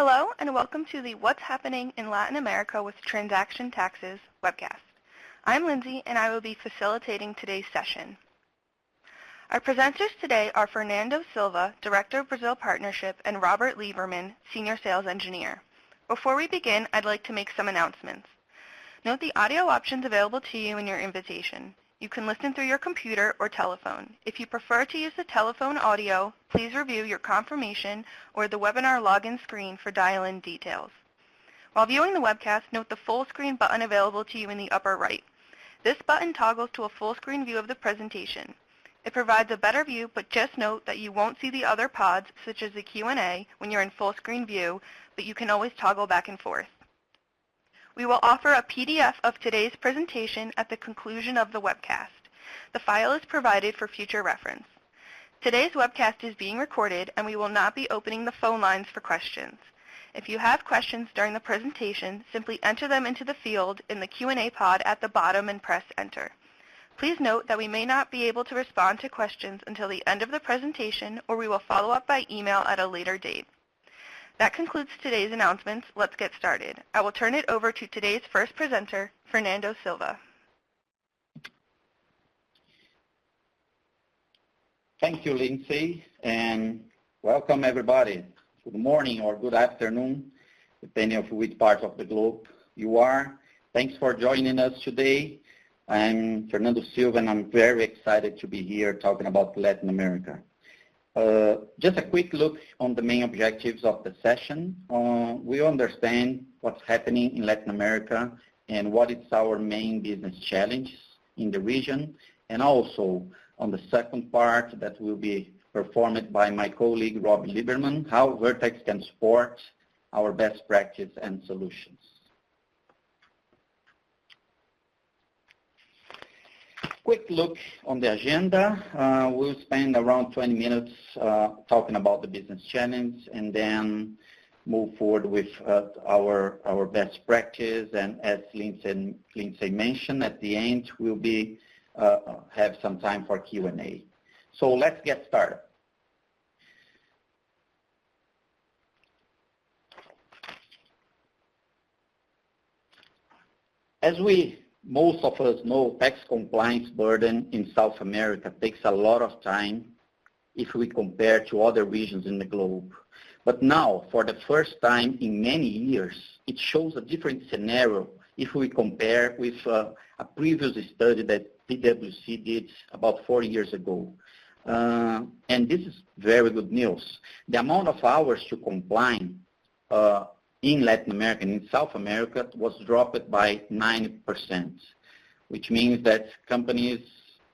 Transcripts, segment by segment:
Hello and welcome to the What's Happening in Latin America with Transaction Taxes webcast. I'm Lindsay and I will be facilitating today's session. Our presenters today are Fernando Silva, Director of Brazil Partnership, and Robert Lieberman, Senior Sales Engineer. Before we begin, I'd like to make some announcements. Note the audio options available to you in your invitation. You can listen through your computer or telephone. If you prefer to use the telephone audio, please review your confirmation or the webinar login screen for dial-in details. While viewing the webcast, note the full screen button available to you in the upper right. This button toggles to a full screen view of the presentation. It provides a better view, but just note that you won't see the other pods, such as the Q&A, when you're in full screen view, but you can always toggle back and forth. We will offer a PDF of today's presentation at the conclusion of the webcast. The file is provided for future reference. Today's webcast is being recorded and we will not be opening the phone lines for questions. If you have questions during the presentation, simply enter them into the field in the Q&A pod at the bottom and press enter. Please note that we may not be able to respond to questions until the end of the presentation, or we will follow up by email at a later date. That concludes today's announcements. Let's get started. I will turn it over to today's first presenter, Fernando Silva. Thank you, Lindsay, and welcome everybody. Good morning or good afternoon, depending on which part of the globe you are. Thanks for joining us today. I'm Fernando Silva, and I'm very excited to be here talking about Latin America. Just a quick look on the main objectives of the session. We understand what's happening in Latin America and what is our main business challenges in the region, and also on the second part that will be performed by my colleague Rob Lieberman, how Vertex can support our best practice and solutions. Quick look on the agenda. We'll spend around 20 minutes talking about the business challenge and then move forward with our best practice. And as Lindsay mentioned, at the end we'll be have some time for Q&A. So let's get started. As most of us know, tax compliance burden in South America takes a lot of time if we compare to other regions in the globe. But now, for the first time in many years, it shows a different scenario if we compare with a previous study that PwC did about 4 years ago. And this is very good news. The amount of hours to comply in Latin America and in South America was dropped by 90%, which means that companies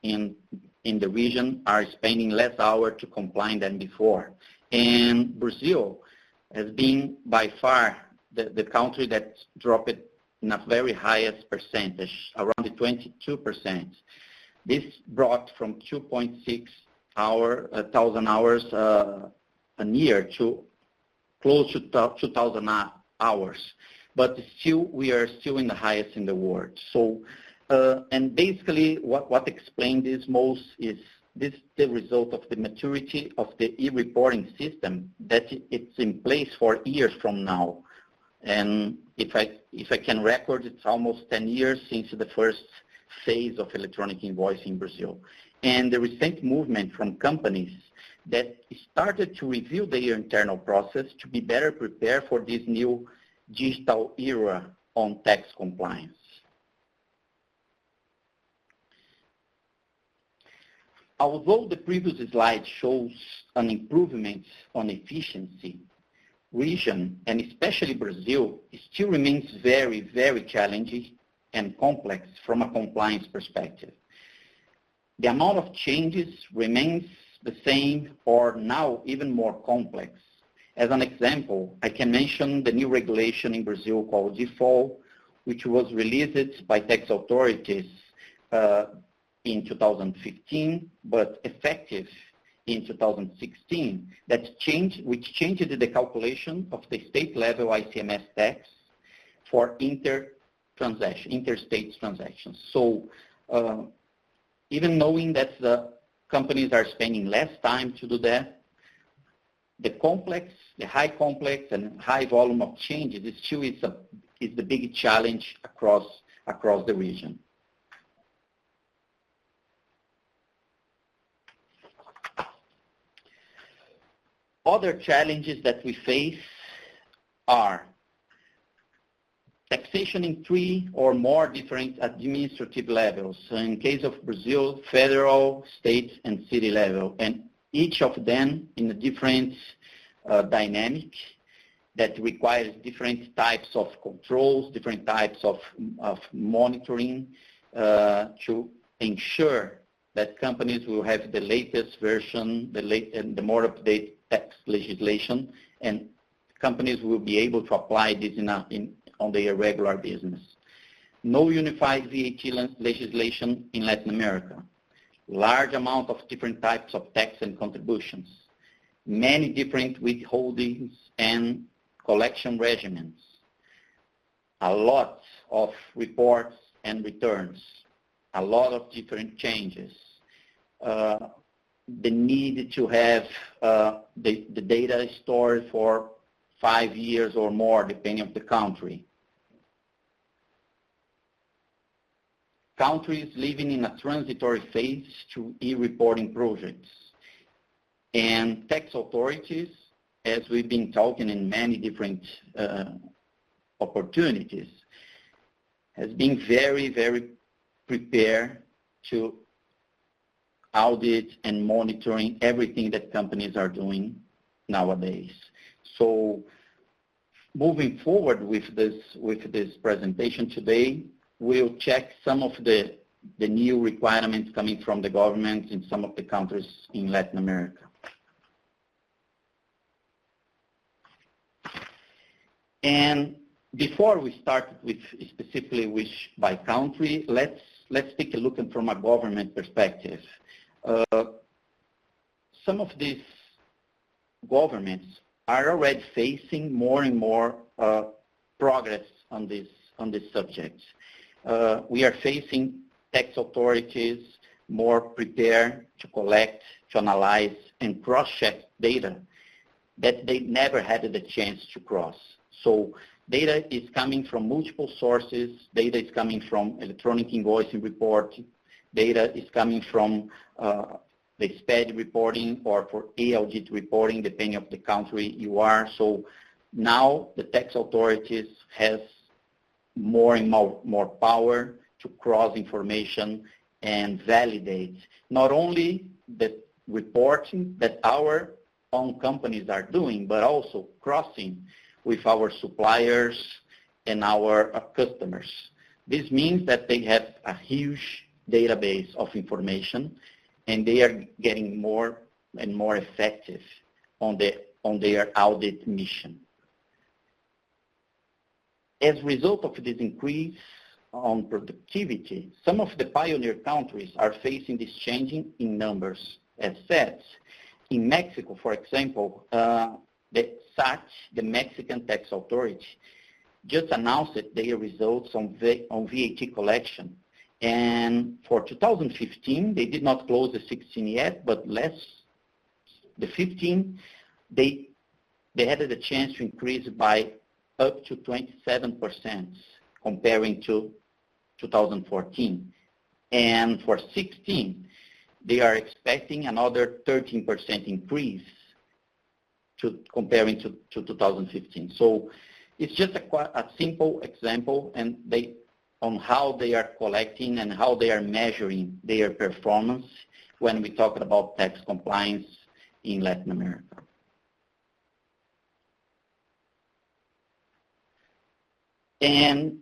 in the region are spending less hours to comply than before. And Brazil has been by far the country that dropped in a very highest percentage, around the 22%. This brought from 2.6 thousand hours a year to close to 2,000 hours, but still we are still in the highest in the world. So, and basically what explains this most is this the result of the maturity of the e-reporting system that it's in place for years from now. And if I can record, it's almost 10 years since the first phase of electronic invoicing in Brazil. And the recent movement from companies that started to review their internal process to be better prepared for this new digital era on tax compliance. Although the previous slide shows an improvement on efficiency, region, and especially Brazil, still remains very, very challenging and complex from a compliance perspective. The amount of changes remains the same or now even more complex. As an example, I can mention the new regulation in Brazil called default, which was released by tax authorities in 2015, but effective in 2016, which changed the calculation of the state-level ICMS tax for interstate transactions. So even knowing that the companies are spending less time to do that, the complex the high complex and high volume of changes is still is the big challenge across the region. Other challenges that we face are taxation in 3 or more different administrative levels. So in case of Brazil, federal, state, and city level, and each of them in a different dynamic that requires different types of controls, different types of monitoring to ensure that companies will have the latest version, and the more up-to-date tax legislation, and companies will be able to apply this on their regular business. No unified VAT legislation in Latin America. Large amount of different types of tax and contributions. Many different withholdings and collection regimens. A lot of reports and returns. A lot of different changes. The need to have the data stored for 5 years or more, depending on the country. Countries living in a transitory phase to e-reporting projects. And tax authorities, as we've been talking in many different opportunities, has been very, very prepared to audit and monitoring everything that companies are doing nowadays. So moving forward with this presentation today, we'll check some of the new requirements coming from the government in some of the countries in Latin America. And before we start with specifically by country, let's take a look from a government perspective. Some of these governments are already facing more and more progress on this subject. We are facing tax authorities more prepared to collect, to analyze, and cross-check data that they never had the chance to cross. So data is coming from multiple sources. Data is coming from electronic invoicing report. Data is coming from the SPED reporting or for audit reporting, depending on the country you are. So now the tax authorities has more and more power to cross information and validate not only the reporting that our own companies are doing, but also crossing with our suppliers and our customers. This means that they have a huge database of information, and they are getting more and more effective on their audit mission. As a result of this increase on productivity, some of the pioneer countries are facing this changing in numbers. As said, in Mexico, for example, the SAT, the Mexican Tax Authority, just announced their results on VAT collection. And for 2015, they did not close the 16 yet, but the 15, they had the chance to increase by up to 27% comparing to 2014. And for 16, they are expecting another 13% increase comparing to 2015. So it's just a simple example and on how they are collecting and how they are measuring their performance when we talk about tax compliance in Latin America. And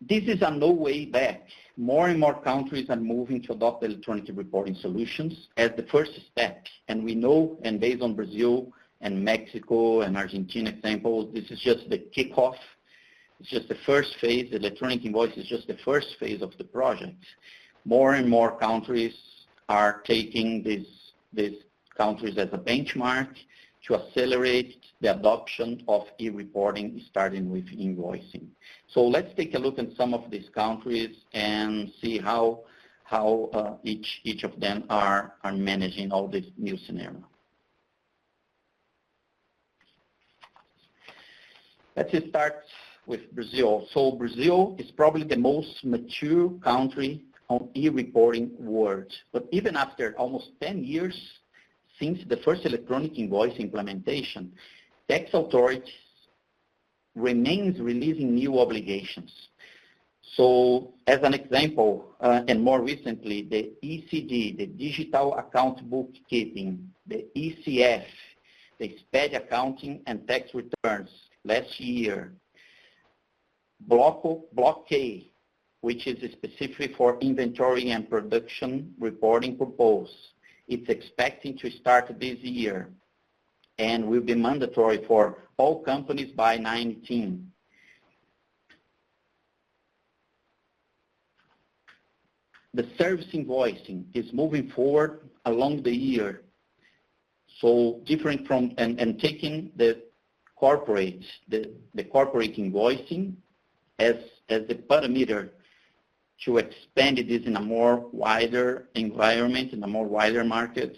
this is a no way back. More and more countries are moving to adopt electronic reporting solutions as the first step. And we know, and based on Brazil and Mexico and Argentina examples, this is just the kickoff. It's just the first phase. The electronic invoice is just the first phase of the project. More and more countries are taking these countries as a benchmark to accelerate the adoption of e-reporting, starting with invoicing. So let's take a look at some of these countries and see how each of them are managing all this new scenario. Let's start with Brazil. So Brazil is probably the most mature country on e-reporting world. But even after almost 10 years since the first electronic invoice implementation, tax authorities remains releasing new obligations. So as an example, and more recently, the ECD, the Digital Account Bookkeeping, the ECF, the SPED Accounting and Tax Returns last year, Block K, which is specific for inventory and production reporting purpose. It's expecting to start this year and will be mandatory for all companies by 2019. The service invoicing is moving forward along the year. So different from, and taking the corporate invoicing as the parameter to expand this in a more wider environment, in a more wider market.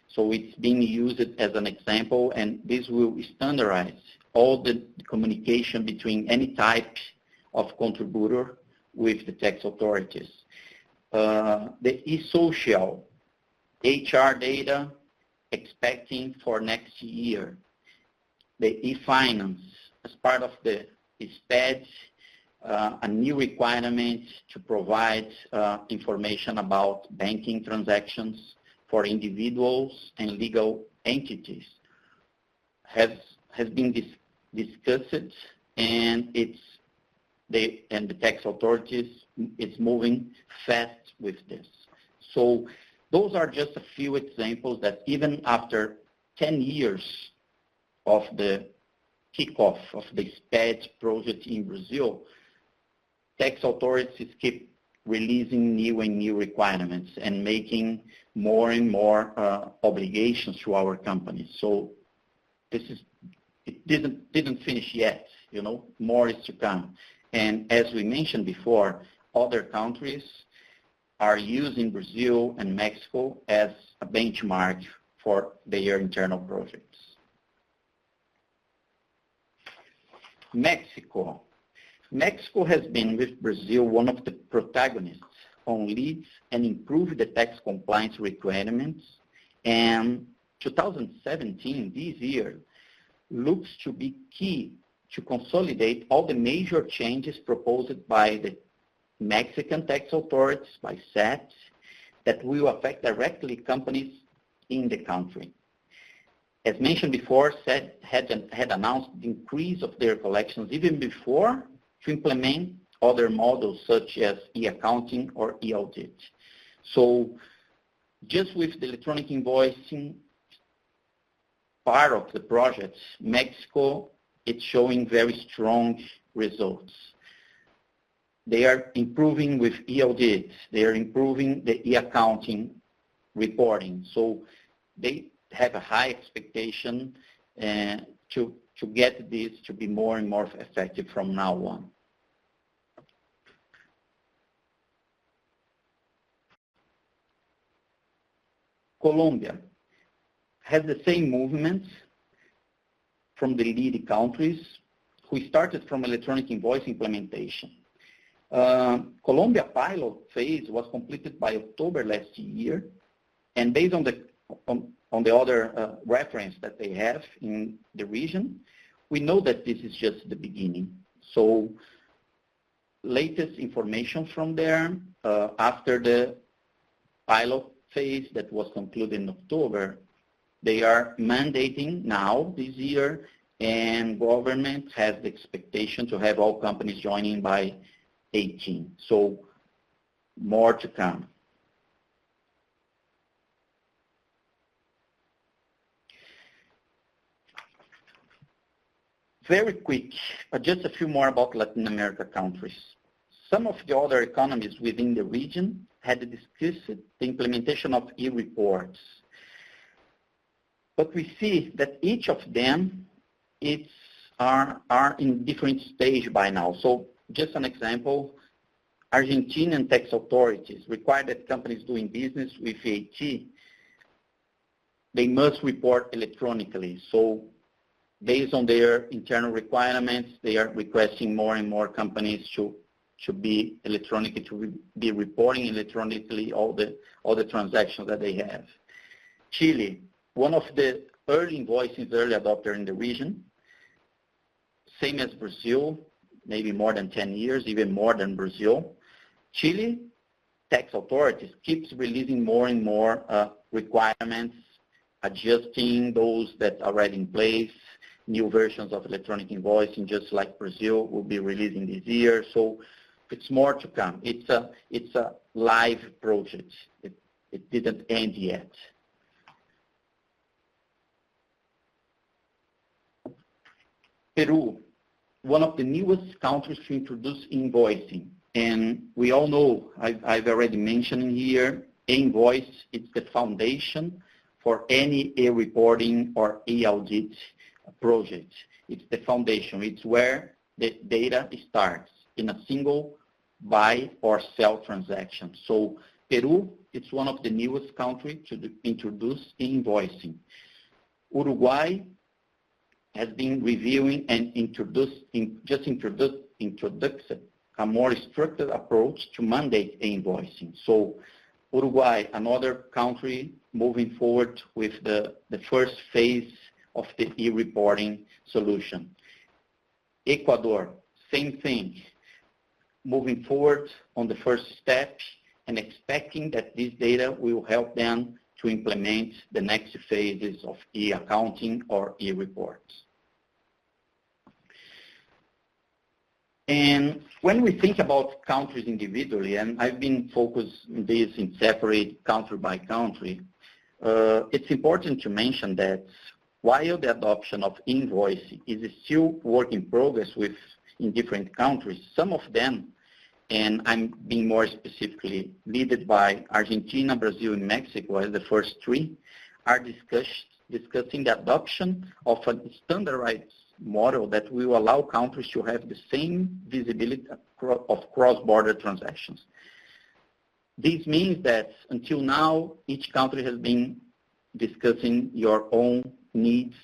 So it's being used as an example, and this will standardize all the communication between any type of contributor with the tax authorities. The e-social HR data expecting for next year. The e-finance as part of the SPED, a new requirement to provide information about banking transactions for individuals and legal entities has been discussed, and the tax authorities is moving fast with this. So those are just a few examples that even after 10 years of the kickoff of the SPED project in Brazil, tax authorities keep releasing new and new requirements and making more and more obligations to our companies. So it didn't finish yet, more is to come. And as we mentioned before, other countries are using Brazil and Mexico as a benchmark for their internal projects. Mexico. Mexico has been with Brazil one of the protagonists on leads and improve the tax compliance requirements. And 2017, this year, looks to be key to consolidate all the major changes proposed by the Mexican tax authorities, by SAT, that will affect directly companies in the country. As mentioned before, SAT had announced the increase of their collections even before to implement other models such as e-accounting or e-audit. So just with the electronic invoicing part of the project, Mexico is showing very strong results. They are improving with e-audit. They are improving the e-accounting reporting. So they have a high expectation to get this to be more and more effective from now on. Colombia has the same movements from the lead countries who started from electronic invoice implementation. Colombia pilot phase was completed by October last year, and based on the other reference that they have in the region, we know that this is just the beginning. So latest information from there, after the pilot phase that was concluded in October, they are mandating now this year, and government has the expectation to have all companies joining by 2018. So more to come. Very quick, just a few more about Latin America countries. Some of the other economies within the region had discussed the implementation of e-reports. But we see that each of them are in different stage by now. So just an example, Argentinian tax authorities require that companies doing business with VAT, they must report electronically. So based on their internal requirements, they are requesting more and more companies to be electronic, to be reporting electronically all the transactions that they have. Chile, one of the early adopter in the region, same as Brazil, maybe more than 10 years, even more than Brazil. Chile tax authorities keeps releasing more and more requirements, adjusting those that are already in place, new versions of electronic invoicing, just like Brazil will be releasing this year. So it's more to come. It's a live project. It didn't end yet. Peru, one of the newest countries to introduce invoicing. And we all know, I've already mentioned here, invoice is the foundation for any e-reporting or e-audit project. It's the foundation. It's where the data starts in a single buy or sell transaction. So Peru, it's one of the newest countries to introduce invoicing. Uruguay has been reviewing and introduced a more structured approach to mandate invoicing. So Uruguay, another country moving forward with the first phase of the e-reporting solution. Ecuador, same thing, moving forward on the first step and expecting that this data will help them to implement the next phases of e-accounting or e-reports. And when we think about countries individually, and I've been focused on this in separate country by country, it's important to mention that while the adoption of invoicing is still work in progress in different countries, some of them, and I'm being more specifically led by Argentina, Brazil, and Mexico as the first three, are discussing the adoption of a standardized model that will allow countries to have the same visibility of cross-border transactions. This means that until now, each country has been discussing your own needs,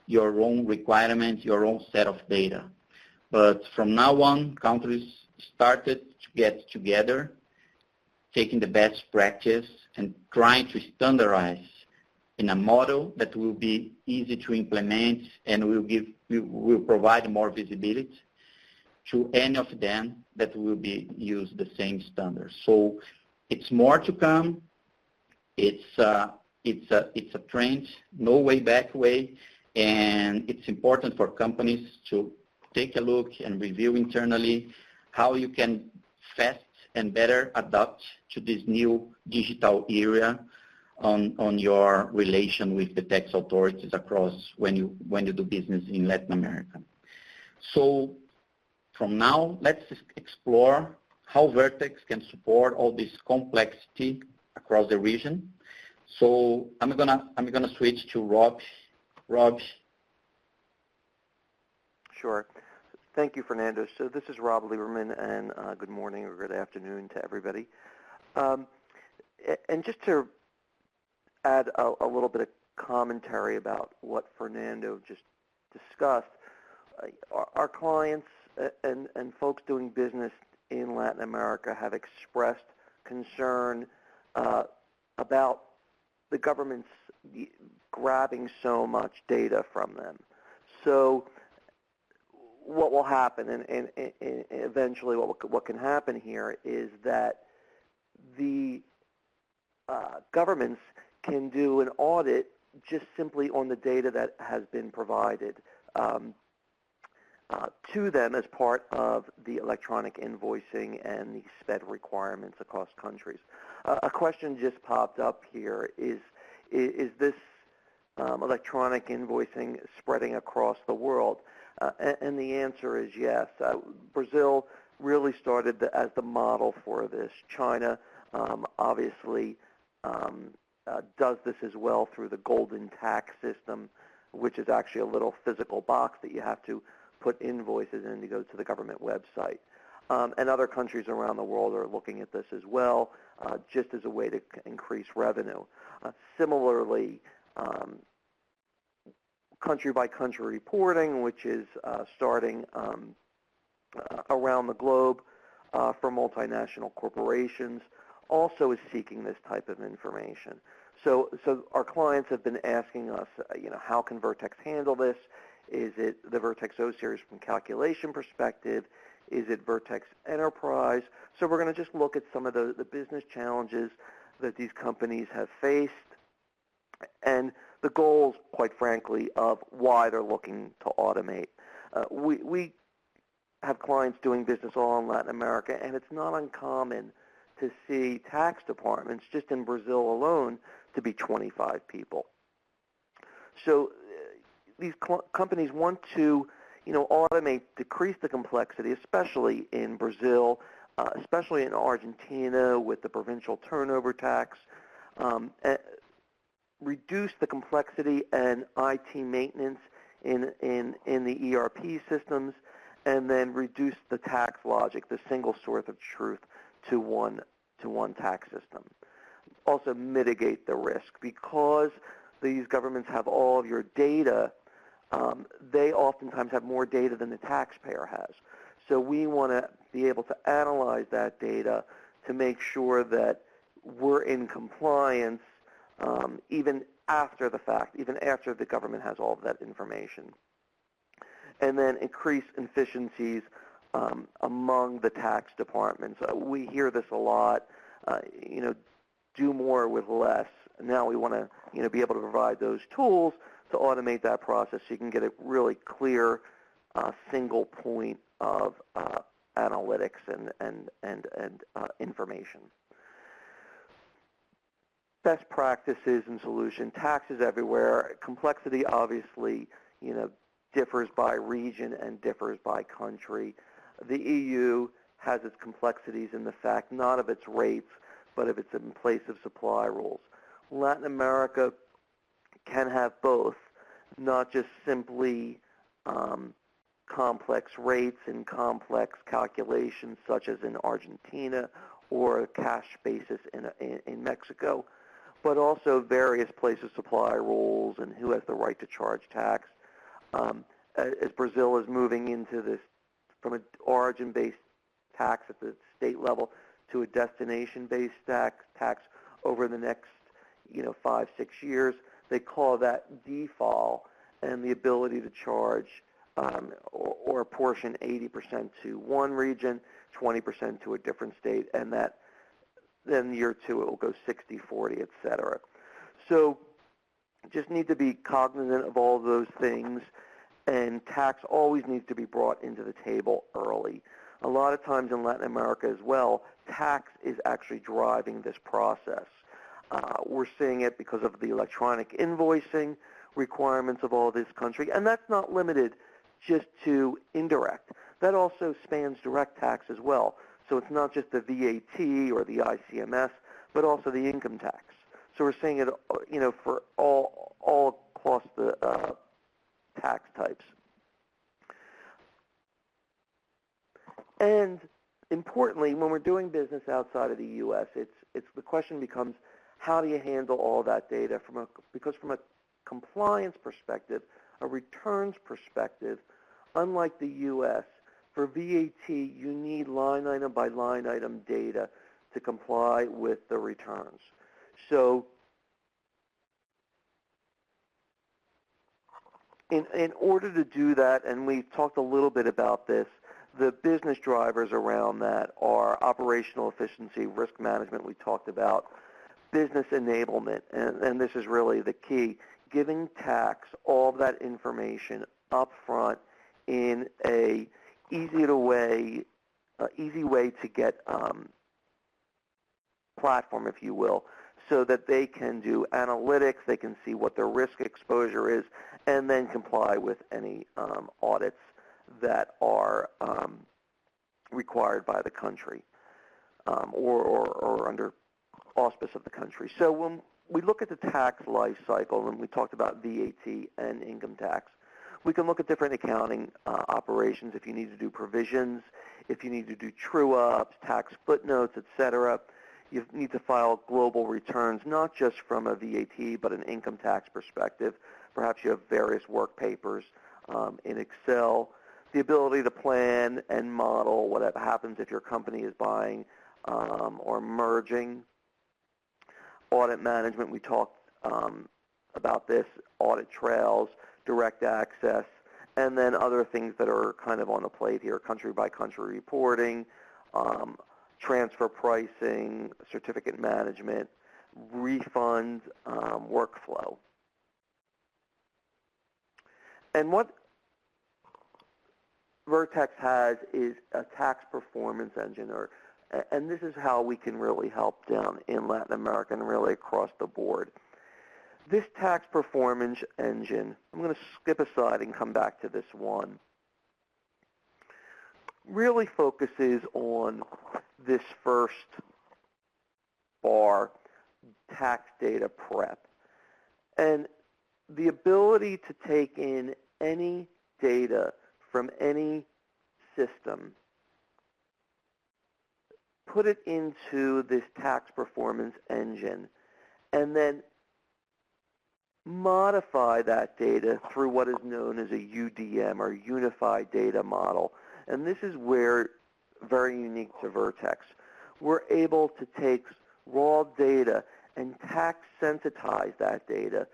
your own requirements, your own set of data. But from now on, countries started to get together, taking the best practice and trying to standardize in a model that will be easy to implement and will provide more visibility to any of them that will use the same standards. So it's more to come. It's a trend, no way back way, and it's important for companies to take a look and review internally how you can fast and better adapt to this new digital era on your relation with the tax authorities across when you do business in Latin America. So from now, let's explore how Vertex can support all this complexity across the region. So I'm gonna switch to Rob. Rob. Sure. Thank you, Fernando. So this is Rob Lieberman, and good morning or good afternoon to everybody. And just to add a little bit of commentary about what Fernando just discussed, our clients and folks doing business in Latin America have expressed concern about the government's grabbing so much data from them. So what will happen, and eventually what can happen here, is that the governments can do an audit just simply on the data that has been provided to them as part of the electronic invoicing and the SPED requirements across countries. A question just popped up here. Is this electronic invoicing spreading across the world? And the answer is yes. Brazil really started as the model for this. China obviously does this as well through the golden tax system, which is actually a little physical box that you have to put invoices in to go to the government website. And other countries around the world are looking at this as well, just as a way to increase revenue. Similarly, country-by-country reporting, which is starting around the globe for multinational corporations, also is seeking this type of information. So our clients have been asking us, how can Vertex handle this? Is it the Vertex O-Series from calculation perspective? Is it Vertex Enterprise? So we're going to just look at some of the business challenges that these companies have faced and the goals, quite frankly, of why they're looking to automate. We have clients doing business all in Latin America, and it's not uncommon to see tax departments just in Brazil alone to be 25 people. So these companies want to, automate, decrease the complexity, especially in Brazil, especially in Argentina with the provincial turnover tax, reduce the complexity and IT maintenance in the ERP systems, and then reduce the tax logic, the single source of truth, to one tax system. Also mitigate the risk. Because these governments have all of your data, they oftentimes have more data than the taxpayer has. So we want to be able to analyze that data to make sure that we're in compliance even after the fact, even after the government has all of that information. And then increase efficiencies among the tax departments. We hear this a lot, do more with less. Now we want to be able to provide those tools to automate that process so you can get a really clear single point of analytics and information. Best practices and solution. Taxes everywhere. Complexity obviously, differs by region and differs by country. The EU has its complexities in the fact not of its rates, but of its in place of supply rules. Latin America can have both, not just simply complex rates and complex calculations such as in Argentina or a cash basis in Mexico, but also various place of supply rules and who has the right to charge tax. As Brazil is moving into this from an origin-based tax at the state level to a destination-based tax over the next 5-6 years, they call that default, and the ability to charge or apportion 80% to one region, 20% to a different state, and that then year 2 it will go 60-40, et cetera. So just need to be cognizant of all those things, and tax always needs to be brought into the table early. A lot of times in Latin America as well, tax is actually driving this process. We're seeing it because of the electronic invoicing requirements of all this country, and that's not limited just to indirect. That also spans direct tax as well. So it's not just the VAT or the ICMS, but also the income tax. So we're seeing it, for all across the tax types. And importantly, when we're doing business outside of the U.S., it's the question becomes, how do you handle all that data? Because from a compliance perspective, a returns perspective, unlike the U.S., for VAT, you need line item by line item data to comply with the returns. So in order to do that, and we've talked a little bit about this, the business drivers around that are operational efficiency, risk management we talked about, business enablement, and this is really the key, giving tax all of that information up front in a easy way to get platform, if you will, so that they can do analytics, they can see what their risk exposure is, and then comply with any audits that are required by the country or under auspice of the country. So when we look at the tax life cycle, and we talked about VAT and income tax, we can look at different accounting operations if you need to do provisions, if you need to do true-ups, tax footnotes, etc. You need to file global returns, not just from a VAT, but an income tax perspective perhaps you have various work papers in Excel, the ability to plan and model what happens if your company is buying or merging. Audit management, we talked about this, audit trails, direct access, and then other things that are kind of on the plate here, country-by-country reporting, transfer pricing, certificate management, refund, workflow. And what Vertex has is a tax performance engine, and this is how we can really help down in Latin America and really across the board. This tax performance engine, I'm going to skip aside and come back to this one, really focuses on this first bar, tax data prep. And the ability to take in any data from any system, put it into this tax performance engine, and then modify that data through what is known as a UDM, or Unified Data Model. And this is where, very unique to Vertex, we're able to take raw data and tax sensitize that data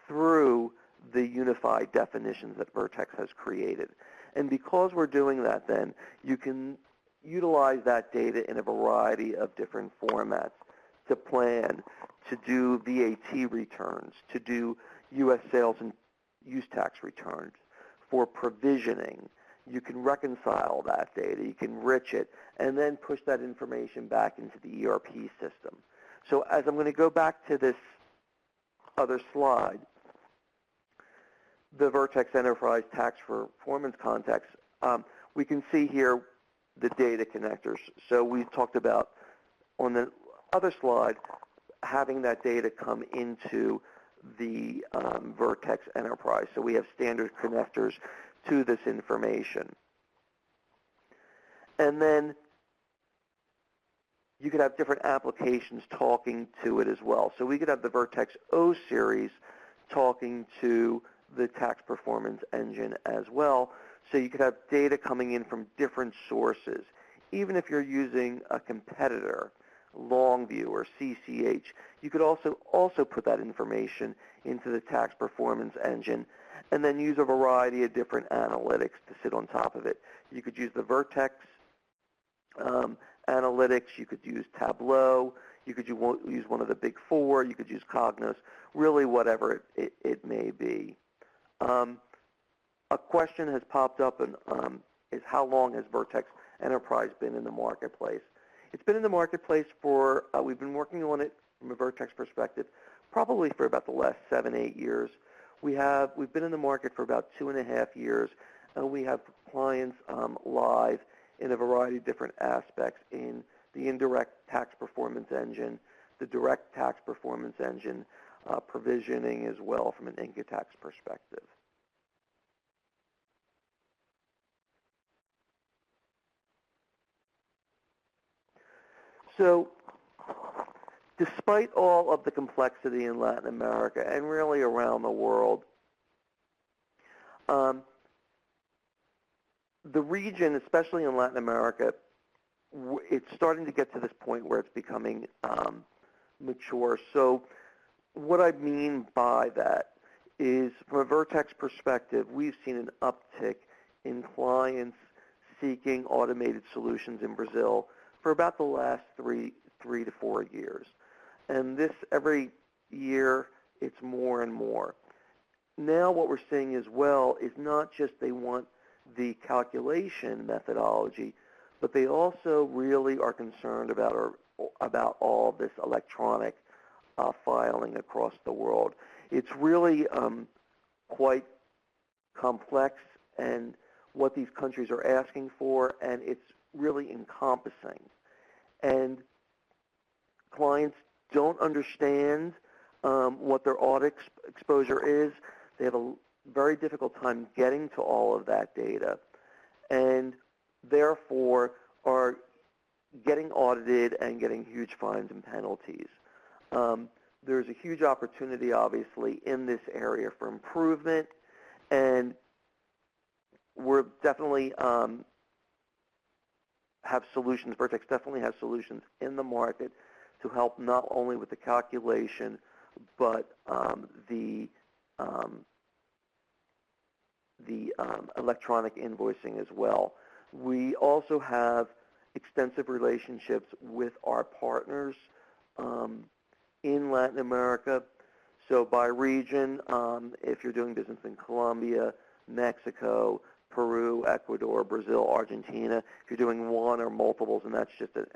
through the unified definitions that Vertex has created. And because we're doing that, then you can utilize that data in a variety of different formats to plan, to do VAT returns, to do U.S. sales and use tax returns, for provisioning. You can reconcile that data, you can enrich it, and then push that information back into the ERP system. So as I'm going to go back to this other slide, the Vertex Enterprise Tax Performance Context, we can see here the data connectors. So we talked about on the other slide having that data come into the Vertex Enterprise. So we have standard connectors to this information. And then you could have different applications talking to it as well. So we could have the Vertex O series talking to the tax performance engine as well. So you could have data coming in from different sources. Even if you're using a competitor, Longview or CCH, you could also put that information into the tax performance engine and then use a variety of different analytics to sit on top of it. You could use the Vertex analytics, you could use Tableau, you could use one of the big four, you could use Cognos, really whatever it may be. A question has popped up and is how long has Vertex Enterprise been in the marketplace? It's been in the marketplace for, we've been working on it from a Vertex perspective, probably for about the last 7-8 years. We've been in the market for about 2.5 years, and we have clients live in a variety of different aspects in the indirect tax performance engine, the direct tax performance engine, provisioning as well from an income tax perspective. So despite all of the complexity in Latin America and really around the world, the region, especially in Latin America, it's starting to get to this point where it's becoming mature. So what I mean by that is, from a Vertex perspective, we've seen an uptick in clients seeking automated solutions in Brazil for about the last three to 4 years. And this, every year, it's more and more. Now what we're seeing as well is not just they want the calculation methodology, but they also really are concerned about all of this electronic filing across the world. It's really quite complex and what these countries are asking for, and it's really encompassing. And clients don't understand what their audit exposure is. They have a very difficult time getting to all of that data, and therefore are getting audited and getting huge fines and penalties. there's a huge opportunity, obviously, in this area for improvement, and we're definitely have solutions. Vertex definitely has solutions in the market to help not only with the calculation, but the electronic invoicing as well. We also have extensive relationships with our partners in Latin America. So by region, if you're doing business in Colombia, Mexico, Peru, Ecuador, Brazil, Argentina, if you're doing one or multiples, and that's just an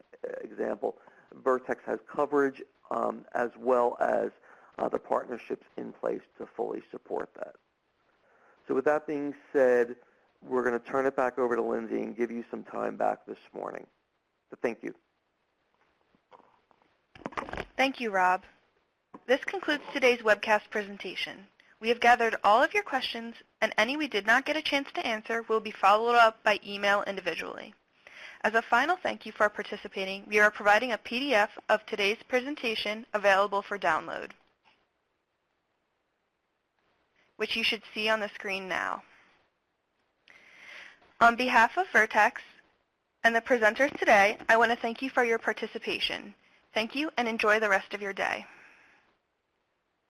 example, Vertex has coverage as well as the partnerships in place to fully support that. So with that being said, we're going to turn it back over to Lindsay and give you some time back this morning. So thank you. Thank you, Rob. This concludes today's webcast presentation. We have gathered all of your questions, and any we did not get a chance to answer will be followed up by email individually. As a final thank you for participating, we are providing a PDF of today's presentation available for download, which you should see on the screen now. On behalf of Vertex and the presenters today, I want to thank you for your participation. Thank you and enjoy the rest of your day.